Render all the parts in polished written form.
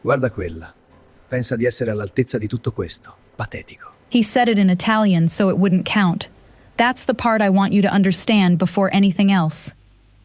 Guarda quella. Pensa di essere all'altezza di tutto questo. Patetico. He said it in Italian so it wouldn't count. That's the part I want you to understand before anything else.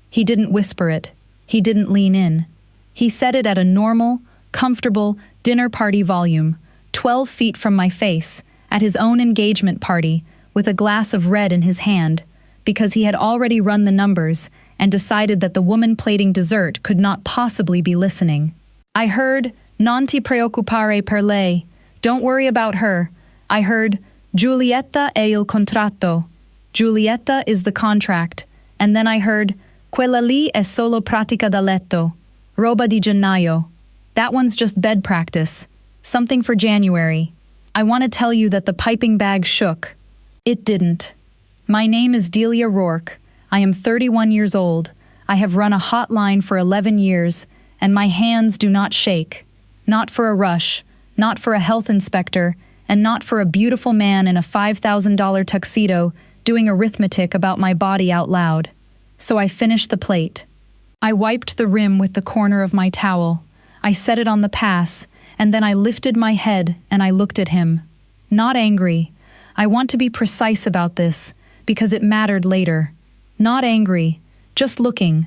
He didn't whisper it. He didn't lean in. He said it at a normal, comfortable, dinner party volume, 12 feet from my face, at his own engagement party, with a glass of red in his hand, because he had already run the numbers and decided that the woman plating dessert could not possibly be listening. I heard, "Non ti preoccupare per lei. Don't worry about her." I heard, "Giulietta è il contratto." Giulietta is the contract. And then I heard, "Quella lì è solo pratica da letto. Roba di gennaio." That one's just bed practice. Something for January. I want to tell you that the piping bag shook. It didn't. My name is Delia Rourke. I am 31 years old. I have run a hotline for 11 years, and my hands do not shake. Not for a rush, not for a health inspector, and not for a beautiful man in a $5,000 tuxedo doing arithmetic about my body out loud. So I finished the plate. I wiped the rim with the corner of my towel. I set it on the pass, and then I lifted my head and I looked at him. Not angry. I want to be precise about this, because it mattered later. Not angry, just looking.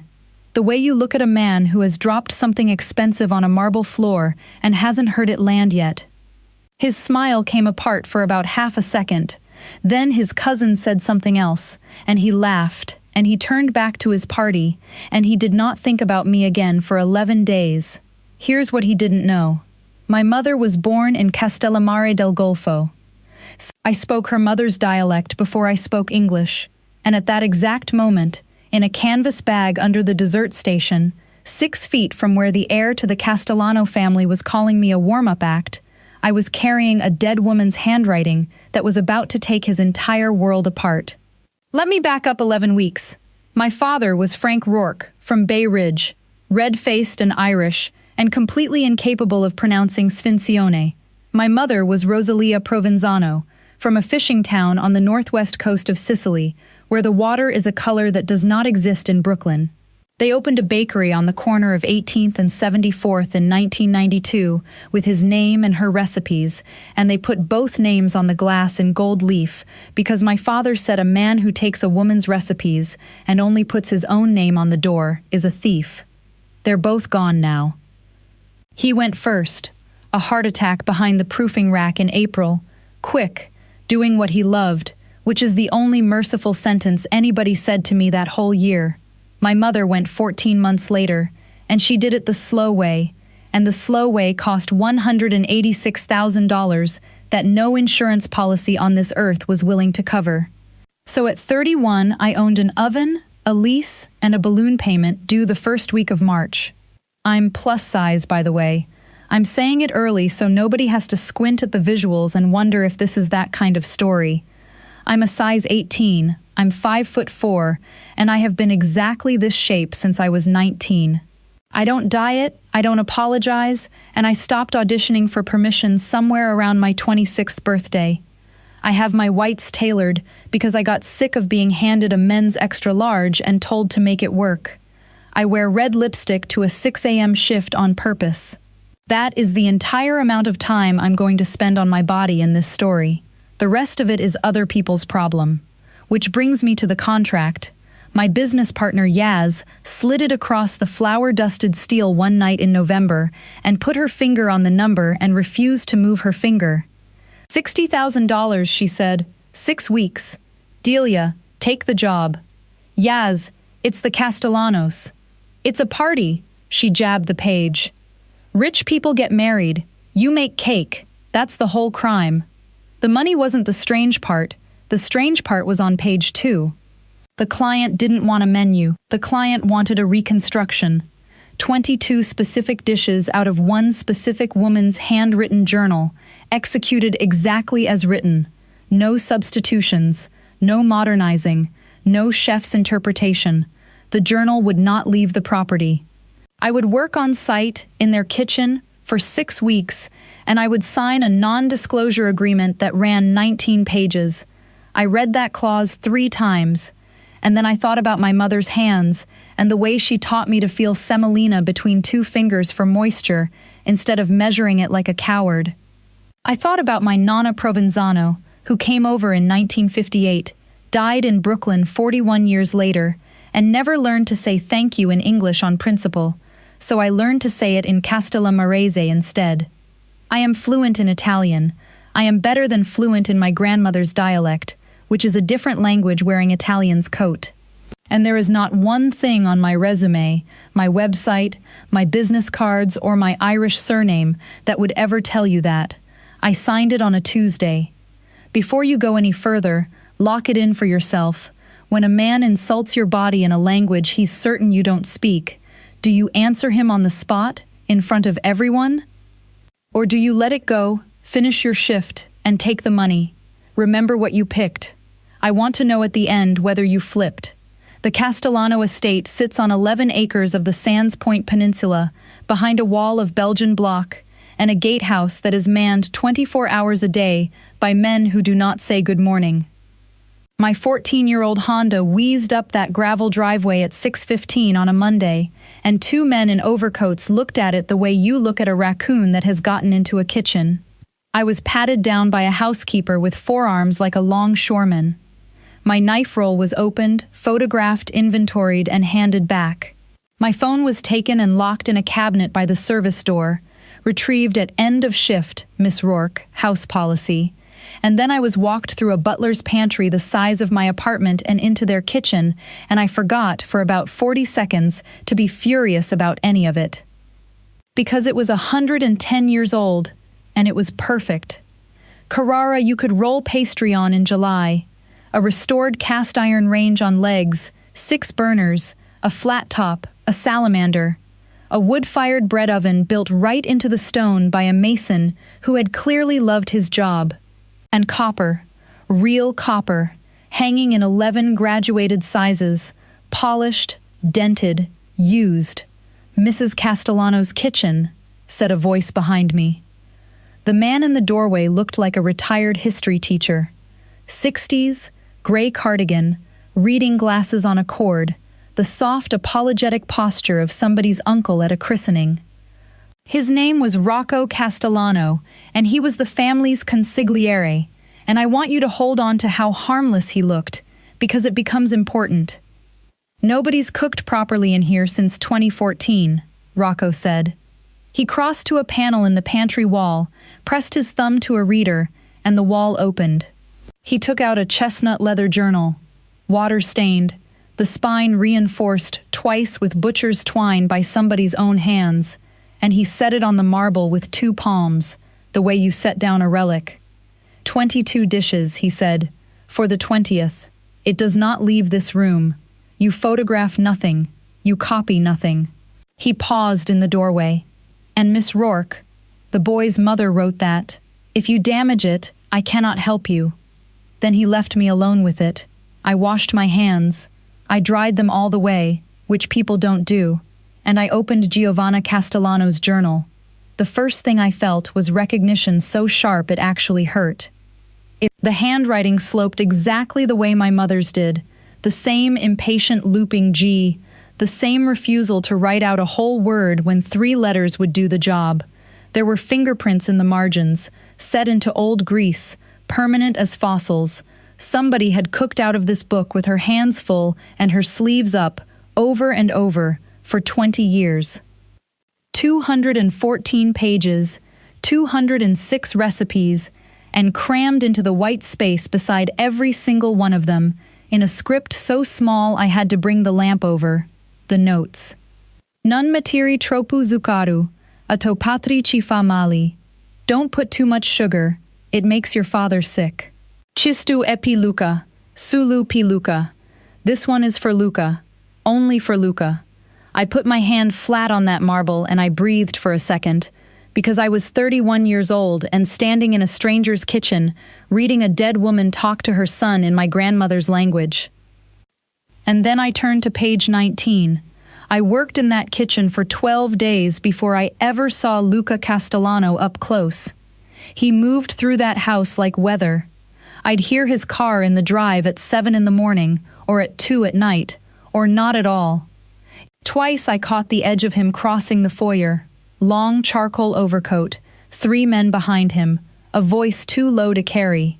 The way you look at a man who has dropped something expensive on a marble floor and hasn't heard it land yet. His smile came apart for about half a second. Then his cousin said something else, and he laughed, and he turned back to his party, and he did not think about me again for 11 days. Here's what he didn't know. My mother was born in Castellammare del Golfo. I spoke her mother's dialect before I spoke English, and at that exact moment, in a canvas bag under the dessert station, 6 feet from where the heir to the Castellano family was calling me a warm-up act, I was carrying a dead woman's handwriting that was about to take his entire world apart. Let me back up 11 weeks. My father was Frank Rourke, from Bay Ridge, red-faced and Irish, and completely incapable of pronouncing Sfinzione. My mother was Rosalia Provenzano, from a fishing town on the northwest coast of Sicily, where the water is a color that does not exist in Brooklyn. They opened a bakery on the corner of 18th and 74th in 1992 with his name and her recipes, and they put both names on the glass in gold leaf because my father said a man who takes a woman's recipes and only puts his own name on the door is a thief. They're both gone now. He went first, a heart attack behind the proofing rack in April, quick, doing what he loved, which is the only merciful sentence anybody said to me that whole year. My mother went 14 months later, and she did it the slow way, and the slow way cost $186,000 that no insurance policy on this earth was willing to cover. So at 31, I owned an oven, a lease, and a balloon payment due the first week of March. I'm plus size, by the way. I'm saying it early so nobody has to squint at the visuals and wonder if this is that kind of story. I'm a size 18, I'm 5'4", and I have been exactly this shape since I was 19. I don't diet, I don't apologize, and I stopped auditioning for permissions somewhere around my 26th birthday. I have my whites tailored because I got sick of being handed a men's extra large and told to make it work. I wear red lipstick to a 6 a.m. shift on purpose. That is the entire amount of time I'm going to spend on my body in this story. The rest of it is other people's problem. Which brings me to the contract. My business partner Yaz slid it across the flour-dusted steel one night in November and put her finger on the number and refused to move her finger. $60,000, she said. 6 weeks. Delia, take the job. Yaz, it's the Castellanos. It's a party, she jabbed the page. Rich people get married. You make cake. That's the whole crime. The money wasn't the strange part. The strange part was on page 2. The client didn't want a menu. The client wanted a reconstruction. 22 specific dishes out of one specific woman's handwritten journal, executed exactly as written. No substitutions, no modernizing, no chef's interpretation. The journal would not leave the property. I would work on site, in their kitchen, for 6 weeks, and I would sign a non-disclosure agreement that ran 19 pages. I read that clause 3 times, and then I thought about my mother's hands and the way she taught me to feel semolina between two fingers for moisture instead of measuring it like a coward. I thought about my Nonna Provenzano, who came over in 1958, died in Brooklyn 41 years later, and never learned to say thank you in English on principle, so I learned to say it in Castellamarese instead. I am fluent in Italian. I am better than fluent in my grandmother's dialect, which is a different language wearing Italian's coat. And there is not one thing on my resume, my website, my business cards, or my Irish surname that would ever tell you that. I signed it on a Tuesday. Before you go any further, lock it in for yourself. When a man insults your body in a language he's certain you don't speak, do you answer him on the spot, in front of everyone? Or do you let it go, finish your shift, and take the money? Remember what you picked. I want to know at the end whether you flipped. The Castellano estate sits on 11 acres of the Sands Point Peninsula, behind a wall of Belgian block, and a gatehouse that is manned 24 hours a day by men who do not say good morning. My 14-year-old Honda wheezed up that gravel driveway at 6:15 on a Monday, and two men in overcoats looked at it the way you look at a raccoon that has gotten into a kitchen. I was patted down by a housekeeper with forearms like a longshoreman. My knife roll was opened, photographed, inventoried, and handed back. My phone was taken and locked in a cabinet by the service door, retrieved at end of shift, Miss Rourke, house policy, and then I was walked through a butler's pantry the size of my apartment and into their kitchen, and I forgot, for about 40 seconds, to be furious about any of it. Because it was 110 years old, and it was perfect. Carrara you could roll pastry on in July. A restored cast-iron range on legs, 6 burners, a flat top, a salamander, a wood-fired bread oven built right into the stone by a mason who had clearly loved his job, and copper, real copper, hanging in 11 graduated sizes, polished, dented, used. Mrs. Castellano's kitchen, said a voice behind me. The man in the doorway looked like a retired history teacher. 60s, gray cardigan, reading glasses on a cord, the soft, apologetic posture of somebody's uncle at a christening. His name was Rocco Castellano, and he was the family's consigliere, and I want you to hold on to how harmless he looked, because it becomes important. Nobody's cooked properly in here since 2014, Rocco said. He crossed to a panel in the pantry wall, pressed his thumb to a reader, and the wall opened. He took out a chestnut leather journal, water-stained, the spine reinforced twice with butcher's twine by somebody's own hands, and he set it on the marble with 2 palms, the way you set down a relic. 22 dishes, he said, for the 20th. It does not leave this room. You photograph nothing. You copy nothing. He paused in the doorway. And Miss Rourke, the boy's mother, wrote that, if you damage it, I cannot help you. Then he left me alone with it. I washed my hands. I dried them all the way, which people don't do, and I opened Giovanna Castellano's journal. The first thing I felt was recognition so sharp it actually hurt. The handwriting sloped exactly the way my mother's did, the same impatient looping G, the same refusal to write out a whole word when 3 letters would do the job. There were fingerprints in the margins, set into old grease, permanent as fossils. Somebody had cooked out of this book with her hands full and her sleeves up, over and over, for 20 years. 214 pages, 206 recipes, and crammed into the white space beside every single one of them, in a script so small I had to bring the lamp over, the notes. Non materi troppo zucchero, a to patri ci fa male. Don't put too much sugar, it makes your father sick. Chistu epi Luca, sulu pi Luca. This one is for Luca, only for Luca. I put my hand flat on that marble and I breathed for a second, because I was 31 years old and standing in a stranger's kitchen, reading a dead woman talk to her son in my grandmother's language. And then I turned to page 19. I worked in that kitchen for 12 days before I ever saw Luca Castellano up close. He moved through that house like weather. I'd hear his car in the drive at 7 in the morning, or at 2 at night, or not at all. Twice I caught the edge of him crossing the foyer. Long charcoal overcoat, 3 men behind him, a voice too low to carry.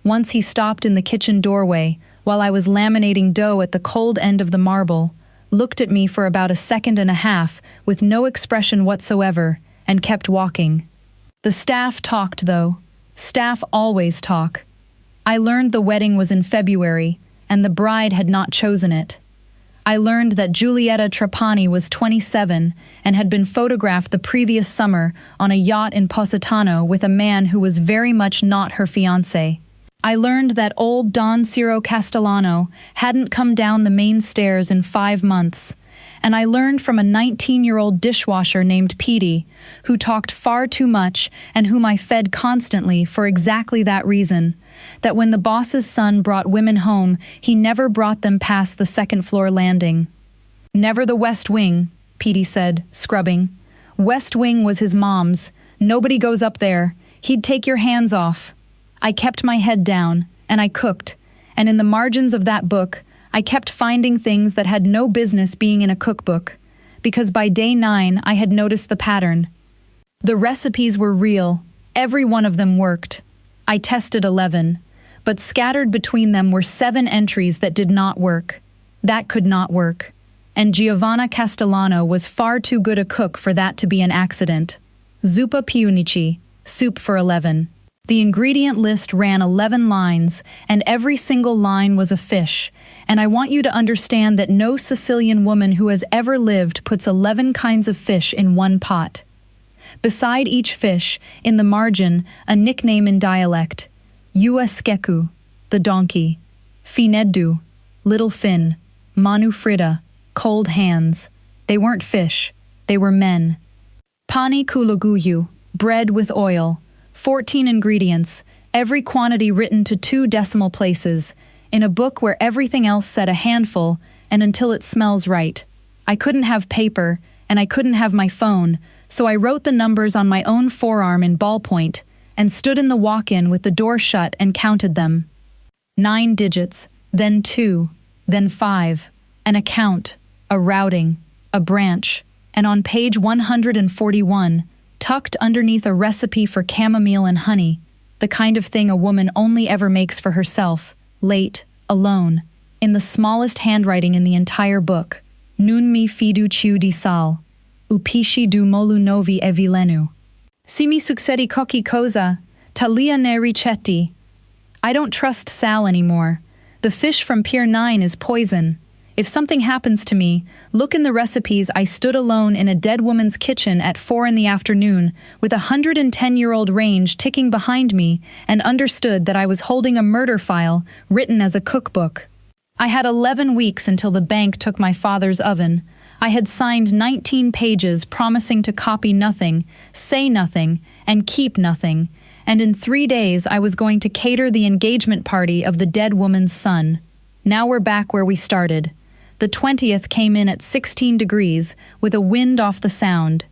Once he stopped in the kitchen doorway while I was laminating dough at the cold end of the marble, looked at me for about a second and a half with no expression whatsoever, and kept walking. The staff talked, though. Staff always talk. I learned the wedding was in February, and the bride had not chosen it. I learned that Giulietta Trapani was 27 and had been photographed the previous summer on a yacht in Positano with a man who was very much not her fiancé. I learned that old Don Ciro Castellano hadn't come down the main stairs in 5 months, and I learned from a 19-year-old dishwasher named Petey, who talked far too much and whom I fed constantly for exactly that reason, that when the boss's son brought women home, he never brought them past the second-floor landing. "Never the West Wing," Petey said, scrubbing. "West Wing was his mom's. Nobody goes up there. He'd take your hands off." I kept my head down, and I cooked, and in the margins of that book, I kept finding things that had no business being in a cookbook, because by day 9 I had noticed the pattern. The recipes were real. Every one of them worked. I tested 11, but scattered between them were 7 entries that did not work. That could not work. And Giovanna Castellano was far too good a cook for that to be an accident. Zuppa piunici, soup for 11. The ingredient list ran 11 lines, and every single line was a fish, and I want you to understand that no Sicilian woman who has ever lived puts 11 kinds of fish in one pot. Beside each fish, in the margin, a nickname in dialect: Ueskeku, the donkey; Fineddu, little fin; Manu Frida, cold hands. They weren't fish, they were men. Pani kuluguyu, bread with oil. 14 ingredients, every quantity written to 2 decimal places, in a book where everything else said a handful, and until it smells right. I couldn't have paper, and I couldn't have my phone, so I wrote the numbers on my own forearm in ballpoint, and stood in the walk-in with the door shut and counted them. 9 digits, then 2, then 5, an account, a routing, a branch, and on page 141, tucked underneath a recipe for chamomile and honey, the kind of thing a woman only ever makes for herself, late, alone, in the smallest handwriting in the entire book: "Nun mi fidu ciu di sal, upisci du molu novi e vilenu. Si mi succedi qualche cosa, talia ne ricetti." I don't trust Sal anymore. The fish from Pier 9 is poison. If something happens to me, look in the recipes. I stood alone in a dead woman's kitchen at 4 in the afternoon, with a 110-year-old range ticking behind me, and understood that I was holding a murder file written as a cookbook. I had 11 weeks until the bank took my father's oven. I had signed 19 pages promising to copy nothing, say nothing, and keep nothing, and in 3 days I was going to cater the engagement party of the dead woman's son. Now we're back where we started. The 20th came in at 16 degrees, with a wind off the Sound.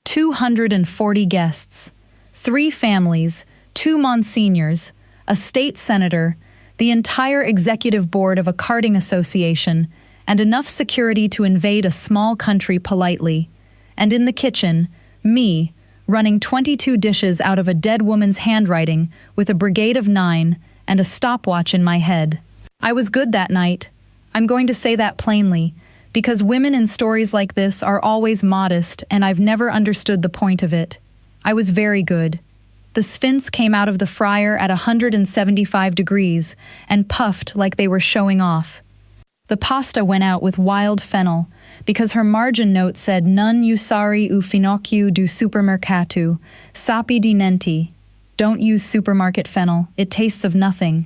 240 guests. 3 families, 2 monsignors, a state senator, the entire executive board of a karting association, and enough security to invade a small country politely. And in the kitchen, me, running 22 dishes out of a dead woman's handwriting with a brigade of 9 and a stopwatch in my head. I was good that night. I'm going to say that plainly, because women in stories like this are always modest, and I've never understood the point of it. I was very good. The Sphinx came out of the fryer at 175 degrees and puffed like they were showing off. The pasta went out with wild fennel, because her margin note said "Non usare u finocchio du supermercato, sappi di niente." Don't use supermarket fennel, it tastes of nothing.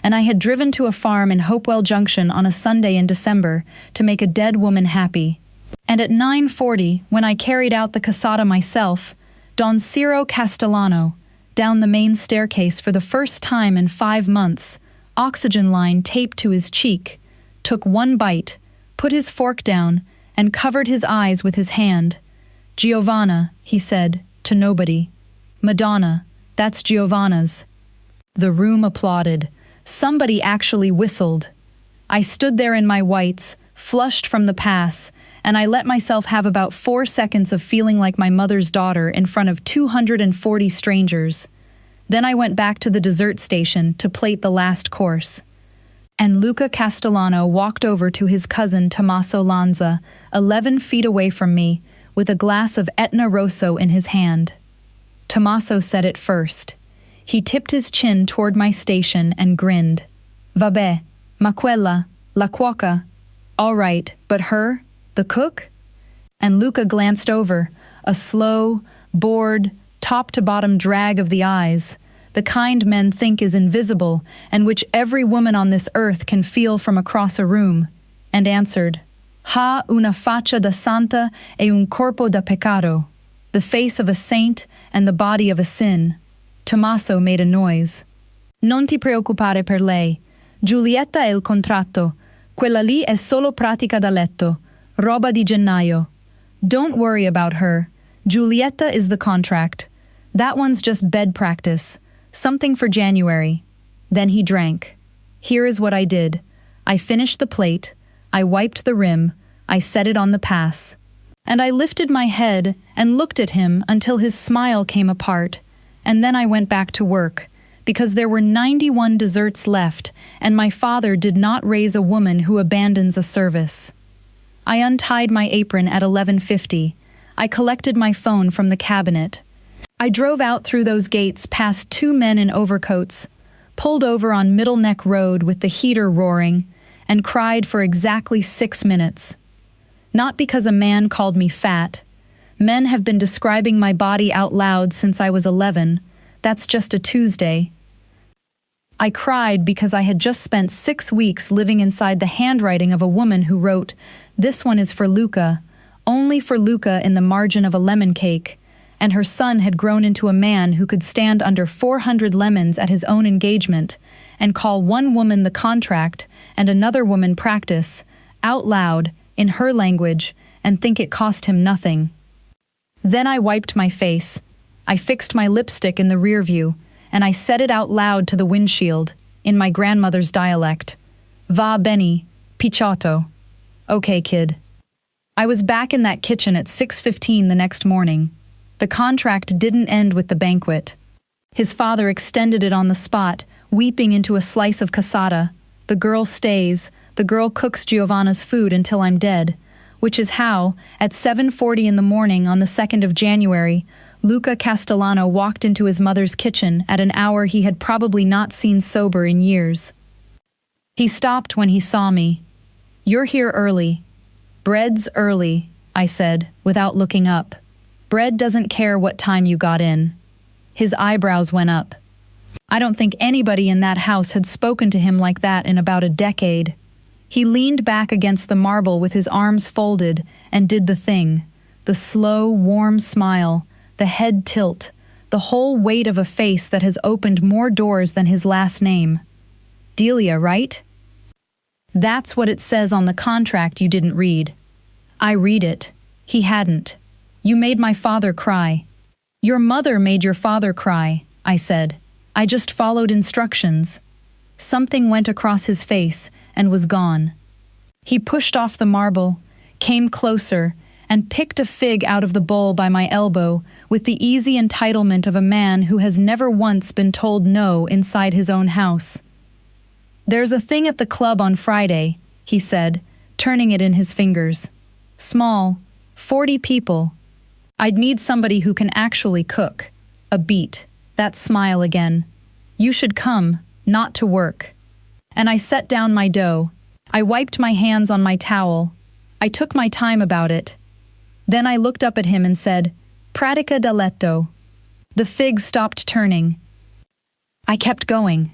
And I had driven to a farm in Hopewell Junction on a Sunday in December to make a dead woman happy. And at 9:40, when I carried out the casata myself, Don Ciro Castellano, down the main staircase for the first time in 5 months, oxygen line taped to his cheek, took 1 bite, put his fork down, and covered his eyes with his hand. "Giovanna," he said, to nobody. "Madonna, that's Giovanna's." The room applauded. Somebody actually whistled. I stood there in my whites, flushed from the pass, and I let myself have about 4 seconds of feeling like my mother's daughter in front of 240 strangers. Then I went back to the dessert station to plate the last course. And Luca Castellano walked over to his cousin Tommaso Lanza, 11 feet away from me, with a glass of Etna Rosso in his hand. Tommaso said it first. He tipped his chin toward my station and grinned. Vabbè, ma quella, la cuoca. All right, but her, the cook? And Luca glanced over, a slow, bored, top-to-bottom drag of the eyes, the kind men think is invisible and which every woman on this earth can feel from across a room, and answered, Ha una faccia da santa e un corpo da peccato, the face of a saint and the body of a sin. Tommaso made a noise. Non ti preoccupare per lei. Giulietta è il contratto. Quella lì è solo pratica da letto. Roba di gennaio. Don't worry about her. Giulietta is the contract. That one's just bed practice. Something for January. Then he drank. Here is what I did. I finished the plate. I wiped the rim. I set it on the pass. And I lifted my head and looked at him until his smile came apart. And then I went back to work, because there were 91 desserts left, and my father did not raise a woman who abandons a service. I untied my apron at 11:50. I collected my phone from the cabinet. I drove out through those gates past 2 men in overcoats, pulled over on Middle Neck Road with the heater roaring, and cried for exactly 6 minutes. Not because a man called me fat. Men have been describing my body out loud since I was 11. That's just a Tuesday. I cried because I had just spent 6 weeks living inside the handwriting of a woman who wrote, "This one is for Luca, only for Luca," in the margin of a lemon cake, and her son had grown into a man who could stand under 400 lemons at his own engagement and call one woman the contract and another woman practice, out loud, in her language, and think it cost him nothing. Then I wiped my face. I fixed my lipstick in the rear view, and I said it out loud to the windshield, in my grandmother's dialect. Va bene, picciotto. Okay, kid. I was back in that kitchen at 6:15 the next morning. The contract didn't end with the banquet. His father extended it on the spot, weeping into a slice of cassata. The girl stays. The girl cooks Giovanna's food until I'm dead, which is how, at 7:40 in the morning on the 2nd of January, Luca Castellano walked into his mother's kitchen at an hour he had probably not seen sober in years. He stopped when he saw me. You're here early. Bread's early, I said, without looking up. Bread doesn't care what time you got in. His eyebrows went up. I don't think anybody in that house had spoken to him like that in about a decade. He leaned back against the marble with his arms folded and did the thing. The slow, warm smile, the head tilt, the whole weight of a face that has opened more doors than his last name. Delia, right? That's what it says on the contract you didn't read. I read it. He hadn't. You made my father cry. Your mother made your father cry, I said. I just followed instructions. Something went across his face and was gone. He pushed off the marble, came closer, and picked a fig out of the bowl by my elbow with the easy entitlement of a man who has never once been told no inside his own house. There's a thing at the club on Friday, he said, turning it in his fingers. Small, 40 people. I'd need somebody who can actually cook. A beat. That smile again. You should come, not to work. And I set down my dough. I wiped my hands on my towel. I took my time about it. Then I looked up at him and said, Pratica da letto. The fig stopped turning. I kept going.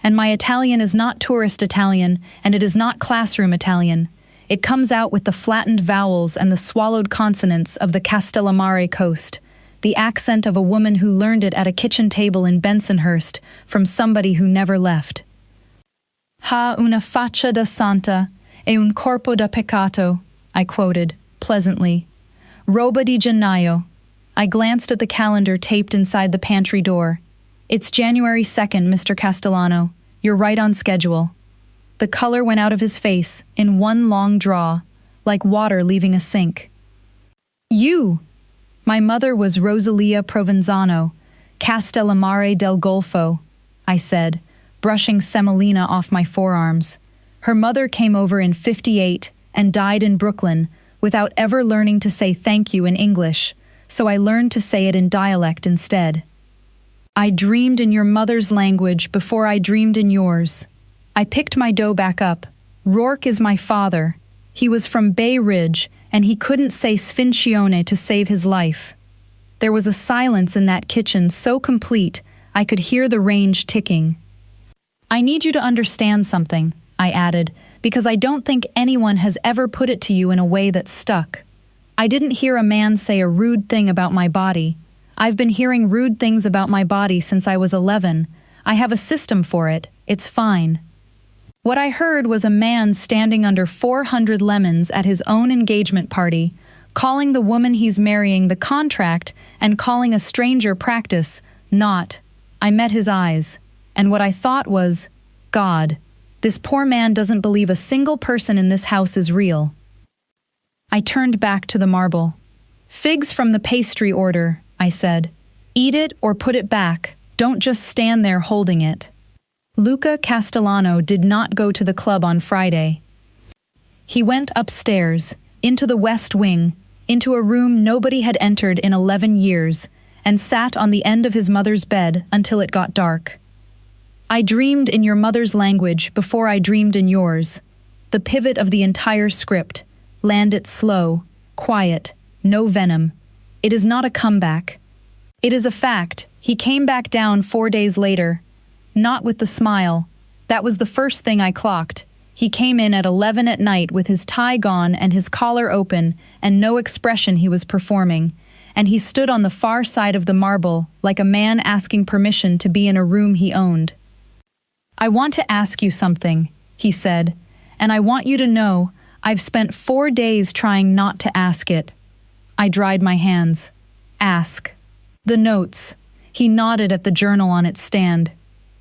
And my Italian is not tourist Italian, and it is not classroom Italian. It comes out with the flattened vowels and the swallowed consonants of the Castellamare coast, the accent of a woman who learned it at a kitchen table in Bensonhurst from somebody who never left. Ha una faccia da santa e un corpo da peccato, I quoted, pleasantly. Roba di gennaio. I glanced at the calendar taped inside the pantry door. It's January 2nd, Mr. Castellano. You're right on schedule. The color went out of his face in one long draw. like water leaving a sink. You! My mother was Rosalia Provenzano, Castellamare del Golfo, I said, brushing semolina off my forearms. Her mother came over in '58 and died in Brooklyn without ever learning to say thank you in English, so I learned to say it in dialect instead. I dreamed in your mother's language before I dreamed in yours. I picked my dough back up. Rourke is my father. He was from Bay Ridge, and he couldn't say sfincione to save his life. There was a silence in that kitchen so complete I could hear the range ticking. I need you to understand something, I added, because I don't think anyone has ever put it to you in a way that stuck. I didn't hear a man say a rude thing about my body. I've been hearing rude things about my body since I was 11. I have a system for it. It's fine. What I heard was a man standing under 400 lemons at his own engagement party, calling the woman he's marrying the contract and calling a stranger practice, not. I met his eyes, and what I thought was, God, this poor man doesn't believe a single person in this house is real. I turned back to the marble. Figs from the pastry order, I said. Eat it or put it back. Don't just stand there holding it. Luca Castellano did not go to the club on Friday. He went upstairs, into the West Wing, into a room nobody had entered in 11 years, and sat on the end of his mother's bed until it got dark. I dreamed in your mother's language before I dreamed in yours. The pivot of the entire script. Land it slow, quiet, no venom. It is not a comeback. It is a fact. He came back down 4 days later. Not with the smile. That was the first thing I clocked. He came in at 11 at night with his tie gone and his collar open and no expression he was performing, and he stood on the far side of the marble like a man asking permission to be in a room he owned. I want to ask you something, he said, and I want you to know I've spent 4 days trying not to ask it. I dried my hands. Ask. The notes. He nodded at the journal on its stand.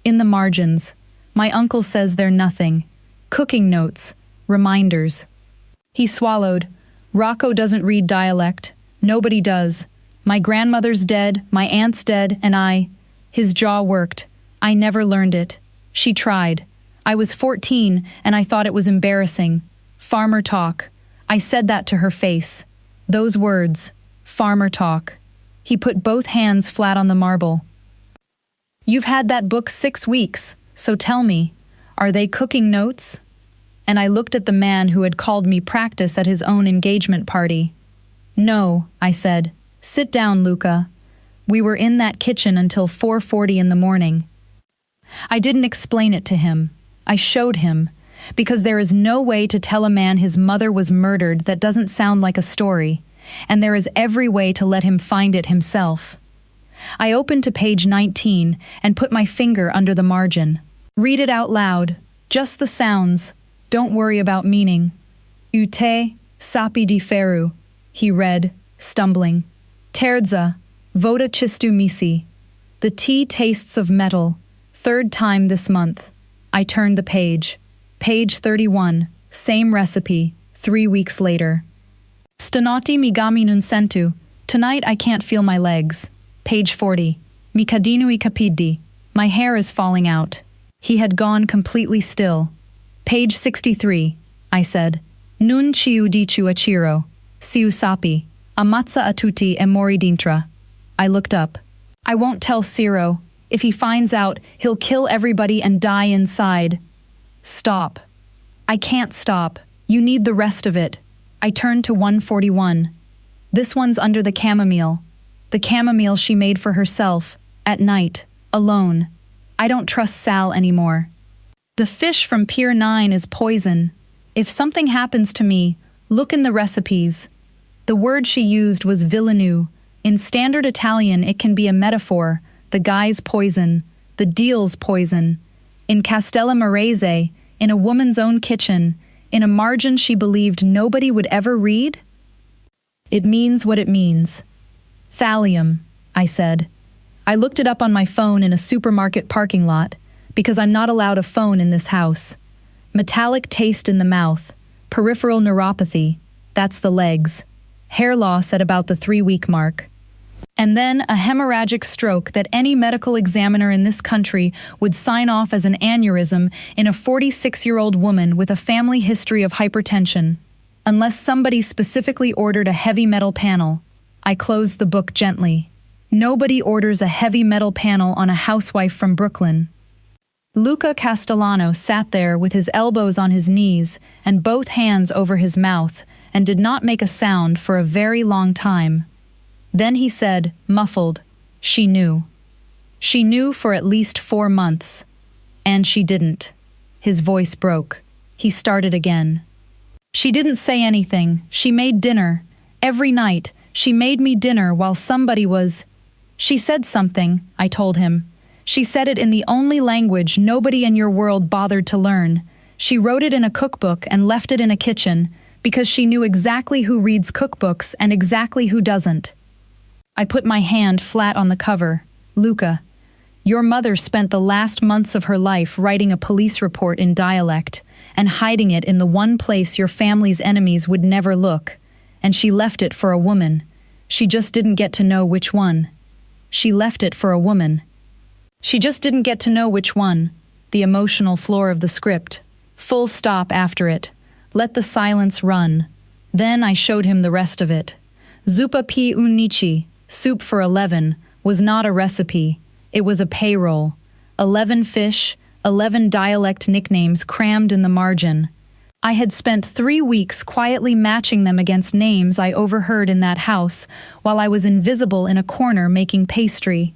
In the margins. My uncle says they're nothing. Cooking notes. Reminders. He swallowed. Rocco doesn't read dialect. Nobody does. My grandmother's dead, my aunt's dead, and I. His jaw worked. I never learned it. She tried. I was 14, and I thought it was embarrassing. Farmer talk. I said that to her face. Those words. Farmer talk. He put both hands flat on the marble. You've had that book 6 weeks, so tell me, are they cooking notes? And I looked at the man who had called me practice at his own engagement party. No, I said. Sit down, Luca. We were in that kitchen until 4:40 in the morning. I didn't explain it to him. I showed him, because there is no way to tell a man his mother was murdered that doesn't sound like a story, and there is every way to let him find it himself. I opened to page 19 and put my finger under the margin. Read it out loud, just the sounds. Don't worry about meaning. Ute, sapi di feru, he read, stumbling. Terza, voda chistu misi. The tea tastes of metal. 3rd time this month. I turned the page. Page 31, same recipe, 3 weeks later. Stanotti mi gami non sentu. Tonight I can't feel my legs. Page 40. Mi cadino I capidi. My hair is falling out. He had gone completely still. Page 63. I said. Nun ciu dicu a ciro. Siu sapi. Ammazza a tutti e mori dintra. I looked up. I won't tell Ciro. If he finds out, he'll kill everybody and die inside. Stop. I can't stop. You need the rest of it. I turned to 141. This one's under the chamomile. The chamomile she made for herself, at night, alone. I don't trust Sal anymore. The fish from Pier 9 is poison. If something happens to me, look in the recipes. The word she used was villeneux. In standard Italian, it can be a metaphor. The guy's poison. The deal's poison. In Castellamarese, in a woman's own kitchen, in a margin she believed nobody would ever read? It means what it means. Thallium, I said. I looked it up on my phone in a supermarket parking lot, because I'm not allowed a phone in this house. Metallic taste in the mouth, peripheral neuropathy, That's the legs. Hair loss at about the 3-week mark. And then a hemorrhagic stroke that any medical examiner in this country would sign off as an aneurysm in a 46-year-old woman with a family history of hypertension. Unless somebody specifically ordered a heavy metal panel. I closed the book gently. Nobody orders a heavy metal panel on a housewife from Brooklyn. Luca Castellano sat there with his elbows on his knees and both hands over his mouth and did not make a sound for a very long time. Then he said, muffled, "She knew. She knew for at least 4 months. And she didn't." His voice broke. He started again. "She didn't say anything. She made dinner. Every night, she made me dinner while somebody was—" "She said something," I told him. "She said it in the only language nobody in your world bothered to learn. She wrote it in a cookbook and left it in a kitchen, because she knew exactly who reads cookbooks and exactly who doesn't." I put my hand flat on the cover. "Luca, your mother spent the last months of her life writing a police report in dialect and hiding it in the one place your family's enemies would never look, and she left it for a woman. She just didn't get to know which one. She left it for a woman. She just didn't get to know which one." The emotional floor of the script. Full stop after it. Let the silence run. Then I showed him the rest of it. Zuppa pi unici, soup for 11, was not a recipe. It was a payroll. 11 fish, 11 dialect nicknames crammed in the margin. I had spent 3 weeks quietly matching them against names I overheard in that house while I was invisible in a corner making pastry.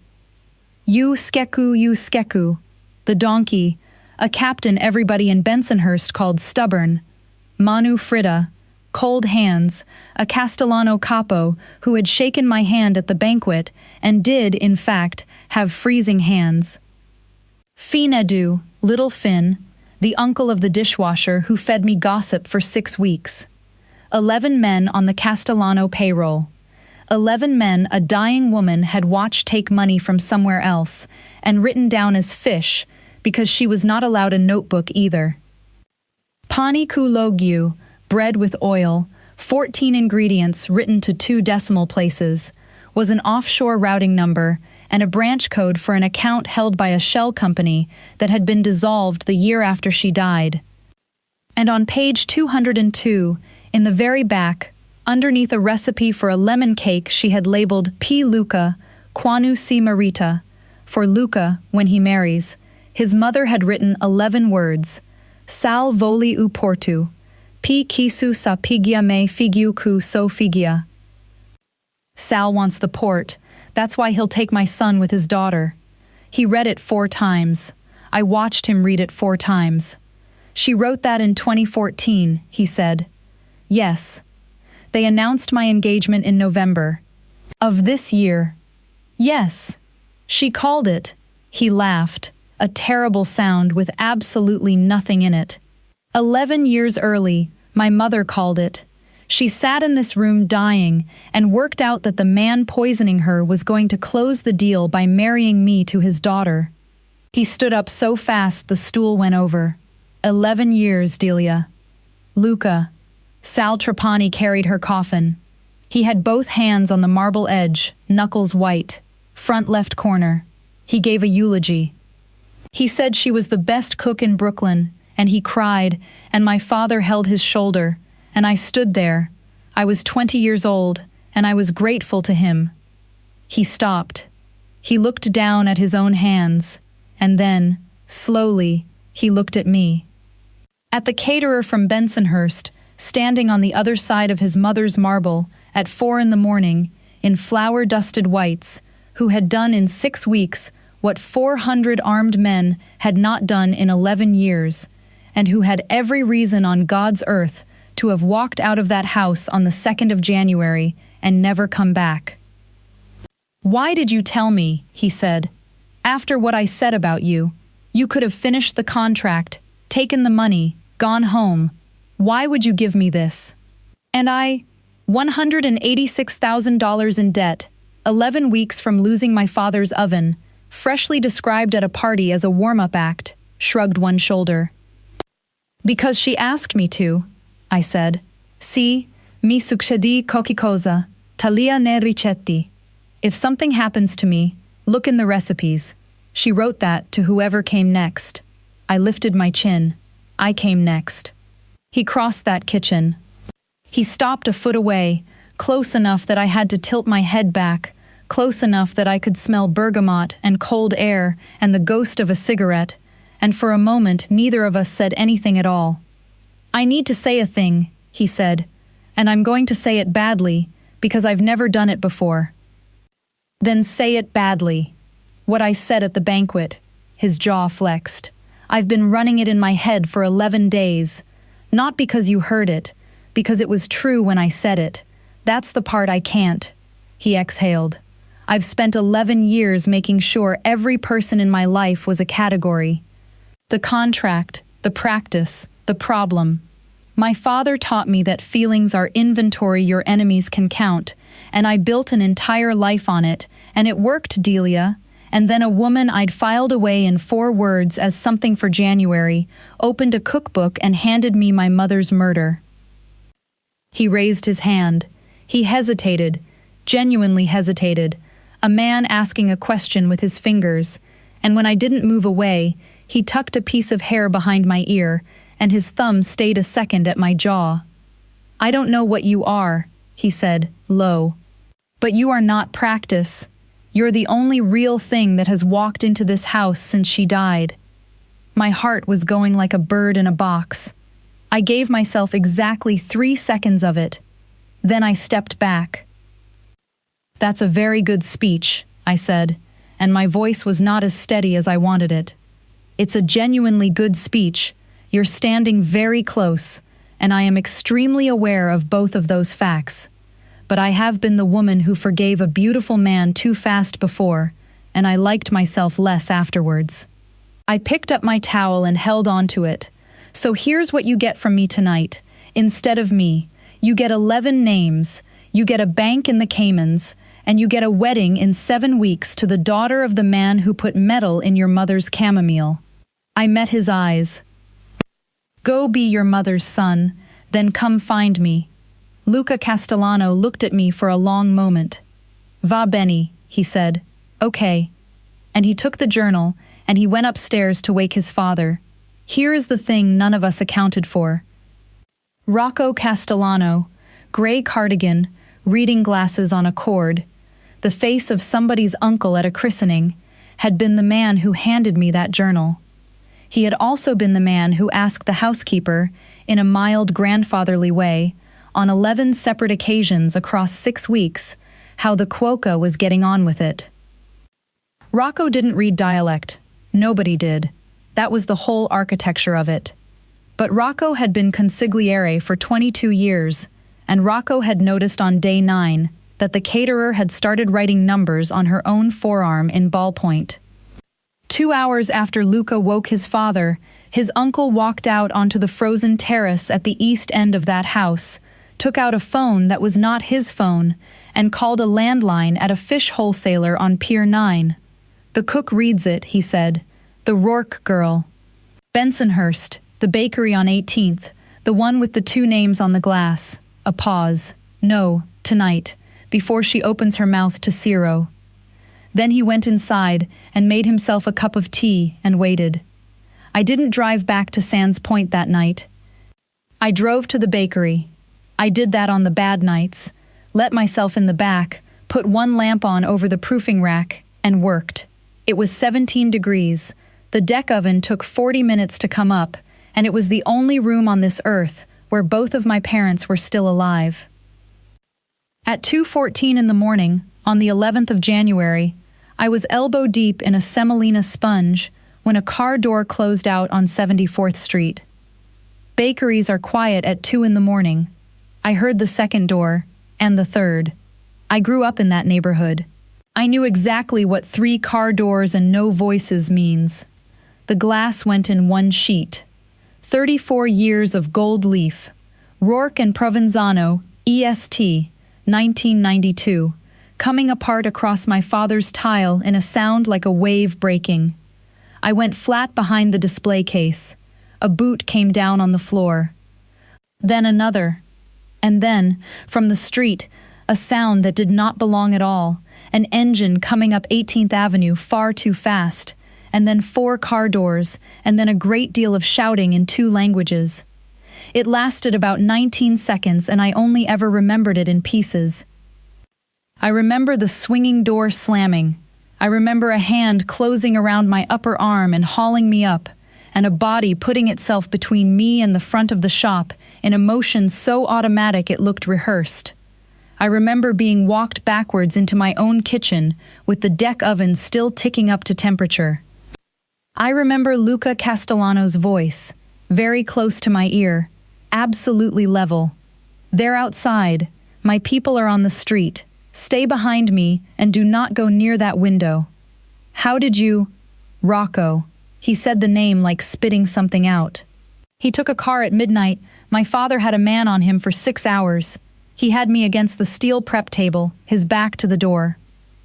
You Skeku, the donkey, a captain everybody in Bensonhurst called stubborn. Manu Frida, cold hands, a Castellano capo who had shaken my hand at the banquet and did, in fact, have freezing hands. Finedu, little Finn, the uncle of the dishwasher who fed me gossip for 6 weeks. 11 men on the Castellano payroll. 11 men a dying woman had watched take money from somewhere else and written down as fish because she was not allowed a notebook either. Pani kulogyu, bread with oil, 14 ingredients written to 2 decimal places, was an offshore routing number and a branch code for an account held by a shell company that had been dissolved the year after she died. And on page 202, in the very back, underneath a recipe for a lemon cake she had labeled P. Luca, Quanu si Marita, for Luca when he marries, his mother had written 11 words, Sal voli u portu, P. kisu sa pigia me figiu ku so figia. Sal wants the port. That's why he'll take my son with his daughter. He read it 4 times. I watched him read it 4 times. She wrote that in 2014, he said. Yes. They announced my engagement in November. Of this year. Yes. She called it. He laughed. A terrible sound with absolutely nothing in it. 11 years early, my mother called it. She sat in this room dying and worked out that the man poisoning her was going to close the deal by marrying me to his daughter. He stood up so fast the stool went over. 11 years, Delia. Luca. Sal Trapani carried her coffin. He had both hands on the marble edge, knuckles white, front left corner. He gave a eulogy. He said she was the best cook in Brooklyn, and he cried, and my father held his shoulder, and I stood there. I was 20 years old, and I was grateful to him. He stopped. He looked down at his own hands, and then, slowly, he looked at me. At the caterer from Bensonhurst, standing on the other side of his mother's marble at 4 a.m, in flour-dusted whites, who had done in 6 weeks what 400 armed men had not done in 11 years, and who had every reason on God's earth to have walked out of that house on the 2nd of January and never come back. Why did you tell me, he said. After what I said about you, you could have finished the contract, taken the money, gone home. Why would you give me this? And I, $186,000 in debt, 11 weeks from losing my father's oven, freshly described at a party as a warm-up act, shrugged one shoulder. Because she asked me to, I said. See, Mi succedi qualche cosa, talia ne ricetti. If something happens to me, look in the recipes. She wrote that to whoever came next. I lifted my chin. I came next. He crossed that kitchen. He stopped a foot away, close enough that I had to tilt my head back, close enough that I could smell bergamot and cold air and the ghost of a cigarette, and for a moment neither of us said anything at all. I need to say a thing, he said, and I'm going to say it badly, because I've never done it before. Then say it badly. What I said at the banquet. His jaw flexed. I've been running it in my head for 11 days. Not because you heard it, because it was true when I said it. That's the part I can't. He exhaled. I've spent 11 years making sure every person in my life was a category. The contract, the practice, the problem. My father taught me that feelings are inventory your enemies can count, and I built an entire life on it, and it worked, Delia. And then a woman I'd filed away in 4 words as something for January opened a cookbook and handed me my mother's murder. He raised his hand. He hesitated, genuinely hesitated, a man asking a question with his fingers, and when I didn't move away, he tucked a piece of hair behind my ear, and his thumb stayed a second at my jaw. I don't know what you are, he said, low. But you are not practice. You're the only real thing that has walked into this house since she died. My heart was going like a bird in a box. I gave myself exactly 3 seconds of it. Then I stepped back. That's a very good speech, I said, and my voice was not as steady as I wanted it. It's a genuinely good speech. You're standing very close, and I am extremely aware of both of those facts. But I have been the woman who forgave a beautiful man too fast before, and I liked myself less afterwards. I picked up my towel and held on to it. So here's what you get from me tonight. Instead of me, you get 11 names, you get a bank in the Caymans, and you get a wedding in 7 weeks to the daughter of the man who put metal in your mother's chamomile. I met his eyes. Go be your mother's son, then come find me. Luca Castellano looked at me for a long moment. Va bene, he said. Okay. And he took the journal, and he went upstairs to wake his father. Here is the thing none of us accounted for. Rocco Castellano, gray cardigan, reading glasses on a cord, the face of somebody's uncle at a christening, had been the man who handed me that journal. He had also been the man who asked the housekeeper, in a mild grandfatherly way, on 11 separate occasions across 6 weeks, how the cuoca was getting on with it. Rocco didn't read dialect. Nobody did. That was the whole architecture of it. But Rocco had been consigliere for 22 years, and Rocco had noticed on day 9 that the caterer had started writing numbers on her own forearm in ballpoint. 2 hours after Luca woke his father, his uncle walked out onto the frozen terrace at the east end of that house, took out a phone that was not his phone, and called a landline at a fish wholesaler on Pier 9. The cook reads it, he said. The Rourke girl. Bensonhurst, the bakery on 18th, the one with the 2 names on the glass. A pause. No, tonight, before she opens her mouth to Ciro. Then he went inside and made himself a cup of tea and waited. I didn't drive back to Sands Point that night. I drove to the bakery. I did that on the bad nights, let myself in the back, put 1 lamp on over the proofing rack, and worked. It was 17 degrees. The deck oven took 40 minutes to come up, and it was the only room on this earth where both of my parents were still alive. At 2:14 in the morning, on the 11th of January, I was elbow deep in a semolina sponge when a car door closed out on 74th Street. Bakeries are quiet at 2 in the morning. I heard the second door, and the third. I grew up in that neighborhood. I knew exactly what 3 car doors and no voices means. The glass went in 1 sheet. 34 years of gold leaf. Rourke and Provenzano, EST, 1992. Coming apart across my father's tile in a sound like a wave breaking. I went flat behind the display case. A boot came down on the floor. Then another. And then, from the street, a sound that did not belong at all, an engine coming up 18th Avenue far too fast, and then 4 car doors, and then a great deal of shouting in 2 languages. It lasted about 19 seconds, and I only ever remembered it in pieces. I remember the swinging door slamming. I remember a hand closing around my upper arm and hauling me up, and a body putting itself between me and the front of the shop in a motion so automatic it looked rehearsed. I remember being walked backwards into my own kitchen with the deck oven still ticking up to temperature. I remember Luca Castellano's voice, very close to my ear, absolutely level. "They're outside. My people are on the street. Stay behind me and do not go near that window." "How did you—" "Rocco." He said the name like spitting something out. "He took a car at midnight. My father had a man on him for 6 hours. He had me against the steel prep table, his back to the door.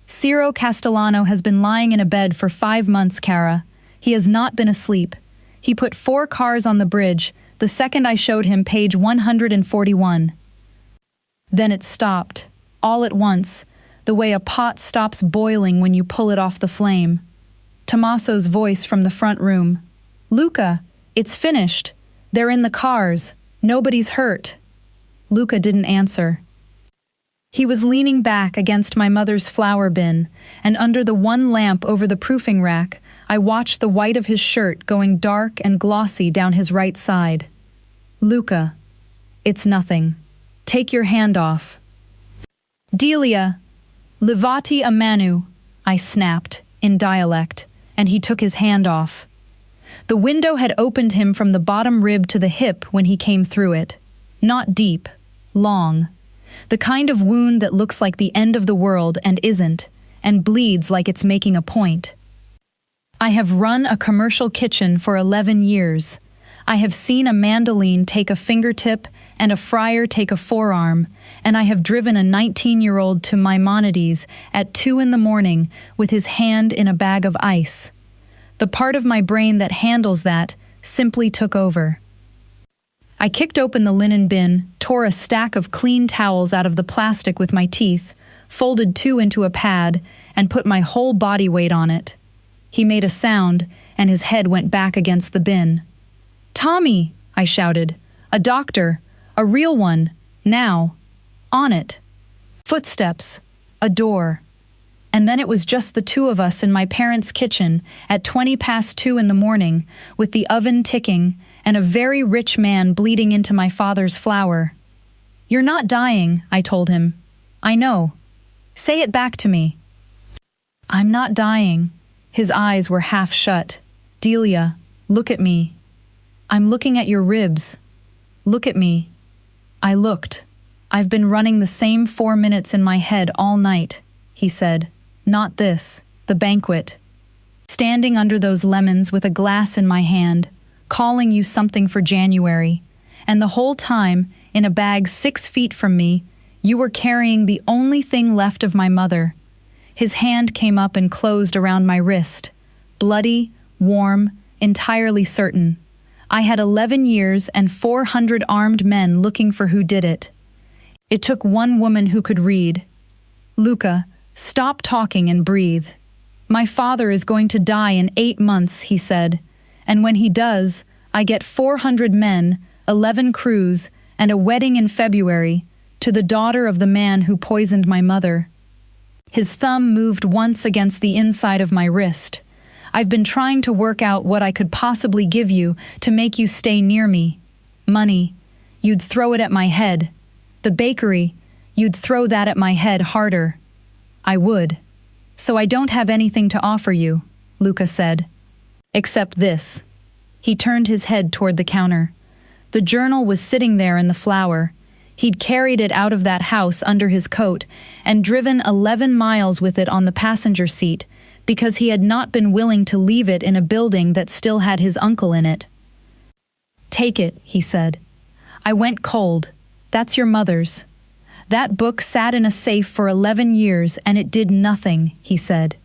Ciro Castellano has been lying in a bed for 5 months, Cara. He has not been asleep. He put 4 cars on the bridge, the second I showed him page 141. Then it stopped, all at once, the way a pot stops boiling when you pull it off the flame. Tommaso's voice from the front room. "Luca, it's finished. They're in the cars. Nobody's hurt." Luca didn't answer. He was leaning back against my mother's flour bin, and under the one lamp over the proofing rack, I watched the white of his shirt going dark and glossy down his right side. "Luca, it's nothing. Take your hand off." "Delia, levati a manu," I snapped, in dialect, and he took his hand off. The window had opened him from the bottom rib to the hip when he came through it. Not deep, long. The kind of wound that looks like the end of the world and isn't, and bleeds like it's making a point. I have run a commercial kitchen for 11 years. I have seen a mandoline take a fingertip and a fryer take a forearm, and I have driven a 19-year-old to Maimonides at 2 in the morning with his hand in a bag of ice. The part of my brain that handles that simply took over. I kicked open the linen bin, tore a stack of clean towels out of the plastic with my teeth, folded 2 into a pad, and put my whole body weight on it. He made a sound, and his head went back against the bin. "Tommy!" I shouted. "A doctor! A real one! Now! On it!" Footsteps. A door. And then it was just the 2 of us in my parents' kitchen at 20 past 2 in the morning, with the oven ticking, and a very rich man bleeding into my father's flour. "You're not dying," I told him. "I know. Say it back to me." "I'm not dying." His eyes were half shut. "Delia, look at me. I'm looking at your ribs. Look at me." I looked. "I've been running the same 4 minutes in my head all night," he said. "Not this, the banquet. Standing under those lemons with a glass in my hand, calling you something for January, and the whole time, in a bag 6 feet from me, you were carrying the only thing left of my mother." His hand came up and closed around my wrist, bloody, warm, entirely certain. I had 11 years and 400 armed men looking for who did it. It took one woman who could read. "Luca, stop talking and breathe. My father is going to die in 8 months," he said. "And when he does, I get 400 men, 11 crews, and a wedding in February to the daughter of the man who poisoned my mother." His thumb moved once against the inside of my wrist. "I've been trying to work out what I could possibly give you to make you stay near me. Money. You'd throw it at my head. The bakery. You'd throw that at my head harder." "I would. So I don't have anything to offer you," Luca said. "Except this." He turned his head toward the counter. The journal was sitting there in the flour. He'd carried it out of that house under his coat and driven 11 miles with it on the passenger seat because he had not been willing to leave it in a building that still had his uncle in it. "Take it," he said. "I went cold. That's your mother's. That book sat in a safe for 11 years and it did nothing," he said.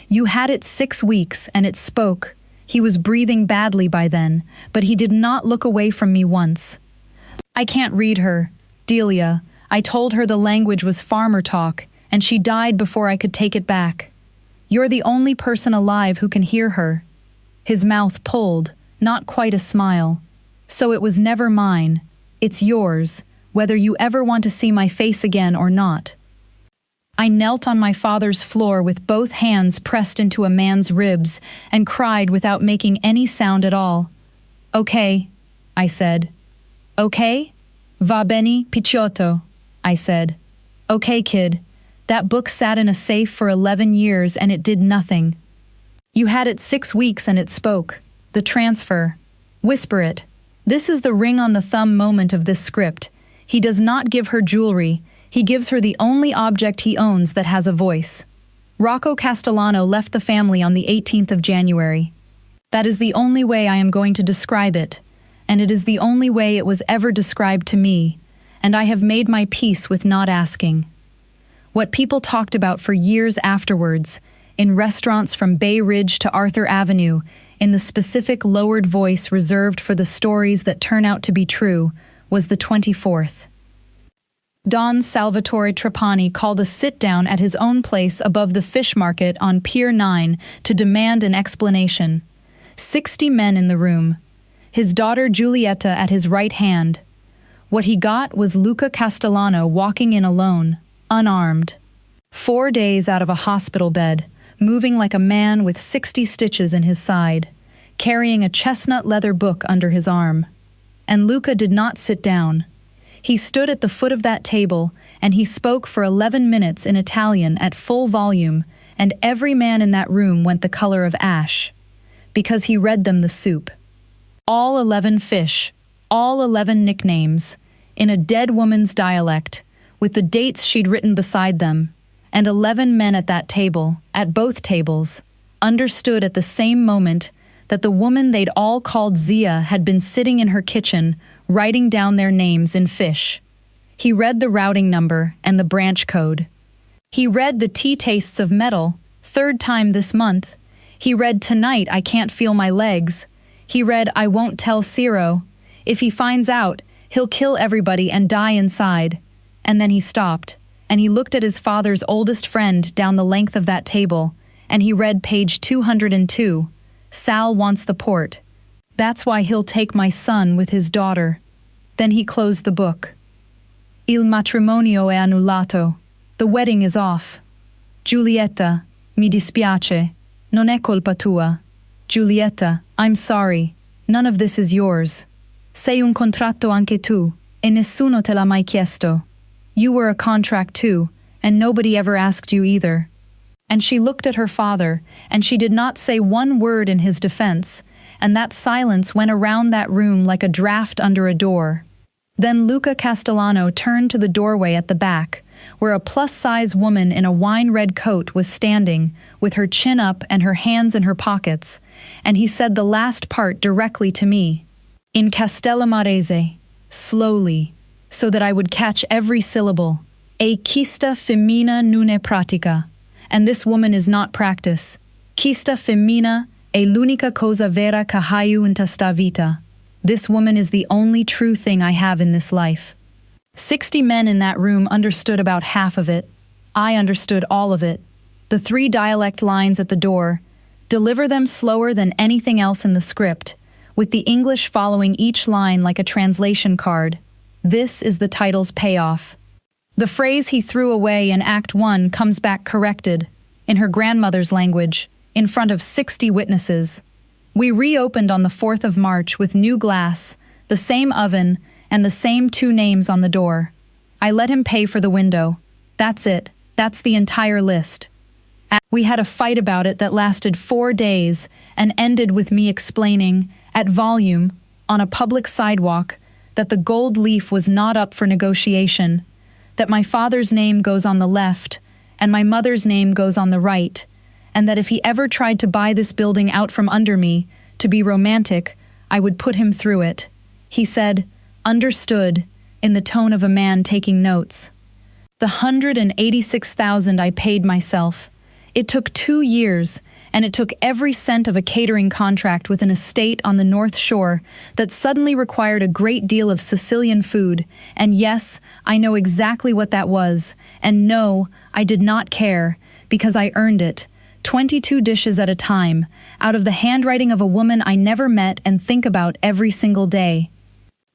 "You had it 6 weeks and it spoke. He was breathing badly by then, but he did not look away from me once. I can't read her. Delia, I told her the language was farmer talk, and she died before I could take it back. You're the only person alive who can hear her." His mouth pulled, not quite a smile. "So it was never mine. It's yours, whether you ever want to see my face again or not." I knelt on my father's floor with both hands pressed into a man's ribs and cried without making any sound at all. "Okay," I said. "Okay? Va bene, picciotto," I said. "Okay, kid. That book sat in a safe for 11 years and it did nothing. You had it 6 weeks and it spoke. The transfer. Whisper it. This is the ring on the thumb moment of this script. He does not give her jewelry. He gives her the only object he owns that has a voice. Rocco Castellano left the family on the 18th of January. That is the only way I am going to describe it, and it is the only way it was ever described to me, and I have made my peace with not asking. What people talked about for years afterwards, in restaurants from Bay Ridge to Arthur Avenue, in the specific lowered voice reserved for the stories that turn out to be true, was the 24th. Don Salvatore Trapani called a sit-down at his own place above the fish market on Pier 9 to demand an explanation. 60 men in the room. His daughter Giulietta at his right hand. What he got was Luca Castellano walking in alone, unarmed. 4 days out of a hospital bed, moving like a man with 60 stitches in his side, carrying a chestnut leather book under his arm. And Luca did not sit down. He stood at the foot of that table, and he spoke for 11 minutes in Italian at full volume, and every man in that room went the color of ash, because he read them the soup. All 11 fish, all 11 nicknames, in a dead woman's dialect, with the dates she'd written beside them, and 11 men at that table, at both tables, understood at the same moment that the woman they'd all called Zia had been sitting in her kitchen, writing down their names in fish. He read the routing number and the branch code. He read the tea tastes of metal, 3rd time this month. He read tonight I can't feel my legs. He read I won't tell Ciro. If he finds out, he'll kill everybody and die inside. And then he stopped, and he looked at his father's oldest friend down the length of that table, and he read page 202. Sal wants the port. That's why he'll take my son with his daughter. Then he closed the book. Il matrimonio è annullato. The wedding is off. Giulietta, mi dispiace. Non è colpa tua. Giulietta, I'm sorry. None of this is yours. Sei un contratto anche tu, e nessuno te l'ha mai chiesto. You were a contract too, and nobody ever asked you either. And she looked at her father, and she did not say one word in his defense, and that silence went around that room like a draft under a door. Then Luca Castellano turned to the doorway at the back, where a plus-size woman in a wine-red coat was standing, with her chin up and her hands in her pockets, and he said the last part directly to me, in Castellamarese, slowly, so that I would catch every syllable. E questa femmina non è pratica. And this woman is not practice. Questa femmina è l'unica cosa vera che haiu in sta vita. This woman is the only true thing I have in this life. 60 men in that room understood about half of it. I understood all of it. The 3 dialect lines at the door. Deliver them slower than anything else in the script, with the English following each line like a translation card. This is the title's payoff. The phrase he threw away in Act 1 comes back corrected, in her grandmother's language, in front of 60 witnesses. We reopened on the 4th of March with new glass, the same oven, and the same 2 names on the door. I let him pay for the window. That's it. That's the entire list. We had a fight about it that lasted 4 days and ended with me explaining, at volume, on a public sidewalk, that the gold leaf was not up for negotiation, that my father's name goes on the left and my mother's name goes on the right, and that if he ever tried to buy this building out from under me, to be romantic, I would put him through it. He said, understood, in the tone of a man taking notes. The $186,000 I paid myself. It took 2 years, and it took every cent of a catering contract with an estate on the North Shore that suddenly required a great deal of Sicilian food, and yes, I know exactly what that was, and no, I did not care, because I earned it, 22 dishes at a time, out of the handwriting of a woman I never met and think about every single day.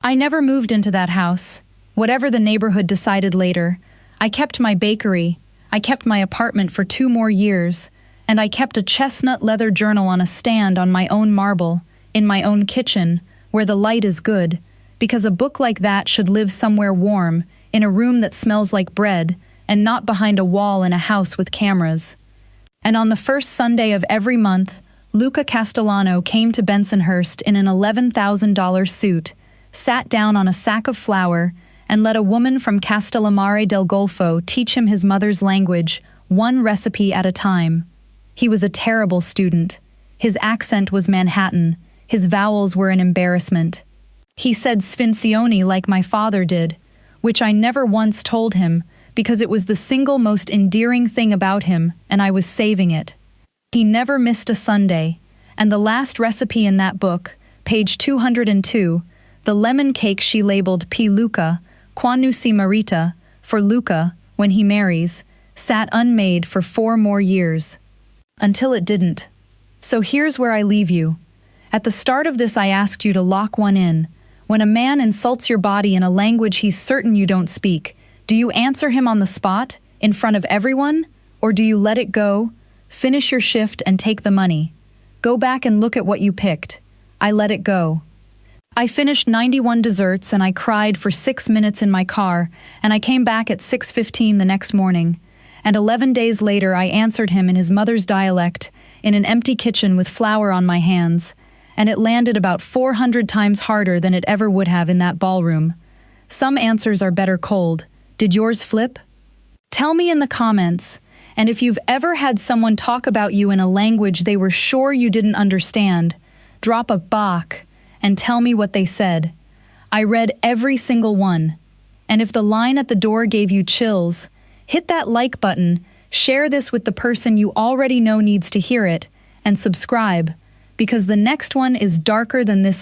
I never moved into that house, whatever the neighborhood decided later. I kept my bakery, I kept my apartment for 2 more years, and I kept a chestnut leather journal on a stand on my own marble, in my own kitchen, where the light is good, because a book like that should live somewhere warm, in a room that smells like bread, and not behind a wall in a house with cameras. And on the first Sunday of every month, Luca Castellano came to Bensonhurst in an $11,000 suit, sat down on a sack of flour, and let a woman from Castellammare del Golfo teach him his mother's language, one recipe at a time. He was a terrible student. His accent was Manhattan. His vowels were an embarrassment. He said Sfinzioni like my father did, which I never once told him, because it was the single most endearing thing about him, and I was saving it. He never missed a Sunday, and the last recipe in that book, page 202, the lemon cake she labeled P. Luca, quando si marita, for Luca, when he marries, sat unmade for 4 more years. Until it didn't. So here's where I leave you. At the start of this I asked you to lock one in. When a man insults your body in a language he's certain you don't speak, do you answer him on the spot, in front of everyone? Or do you let it go, finish your shift and take the money? Go back and look at what you picked. I let it go. I finished 91 desserts and I cried for 6 minutes in my car, and I came back at 6:15 the next morning. And 11 days later I answered him in his mother's dialect, in an empty kitchen with flour on my hands, and it landed about 400 times harder than it ever would have in that ballroom. Some answers are better cold. Did yours flip? Tell me in the comments, and if you've ever had someone talk about you in a language they were sure you didn't understand, drop a Bach and tell me what they said. I read every single one. And if the line at the door gave you chills, hit that like button, share this with the person you already know needs to hear it, and subscribe, because the next one is darker than this.